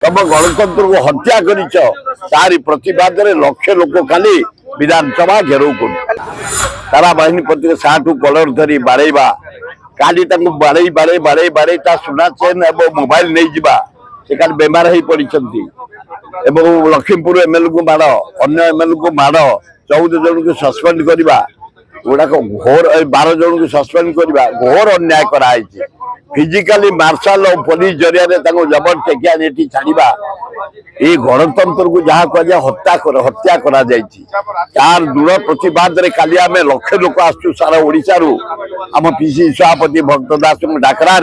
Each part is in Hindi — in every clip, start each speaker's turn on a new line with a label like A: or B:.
A: तम गणतंत्र को हत्या कर प्रतिवाद में लक्ष लोक खाली विधानसभा घेराव कर तारा बाहिनी प्रति साठू कलर धरी बाड़ेबा काली बाड़े बाड़े बाड़े बाड़े सुना चेन और मोबाइल नहीं जावा से खाली बेमार हो पड़ी लक्ष्मीपुर एमएलए को माड़ अन्य एमएलए को माड़ 14 जन को सस्पेंड करवा गुड़ाक घोर 12 जन को सस्पेंड करवा घोर अन्याय कराई फिजिकाली मार्शल और पुलिस जरिया जबर टेकिया नेटी छाड़ा ये गणतंत्र को जहाँ कह हत्या करा तार दृढ़ प्रतिवाद में काली आम लक्ष लोक आसु सारा ओडिशा रु आम पीसी सभापति भक्त दास डाकरा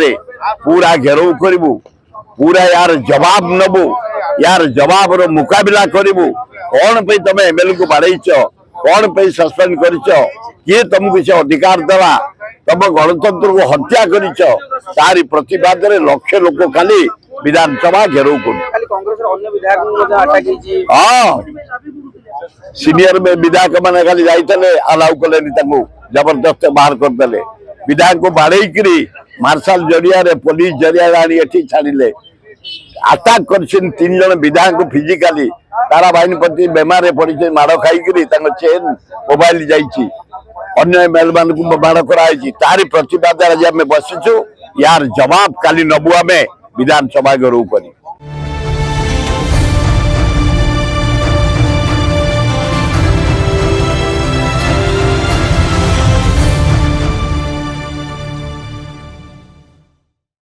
A: पूरा घेराव करूँ पूरा यार जवाब नबू यार जवाब रो मुकाबला करूँ कौन पे तुम एमएलए को बाड़ेच कौन पे सस्पेंड कर किए तुमको से अधिकार देवा तुम गणतंत्र को हत्या कर प्रतिवाद में लक्ष लोक खाली विधानसभा घेराव कर सीनियर में विधायक मैंने खाली जाते अलाउ कले जबरदस्त बाहर करदे विधायक को बाड़े मार्शल जरिया पुलिस जरिया छाड़े आटाक कर 3 जन विधायक फिजिकाली तारा बाहिनी प्रति बेमार पड़ी माड़ खाई चेन मोबाइल जाइए अन्य एमएलए मान माड़ कराई तारी प्रतिवाद आज आम बसीचु यार जवाब काली नबू आम विधानसभा घेराव कर।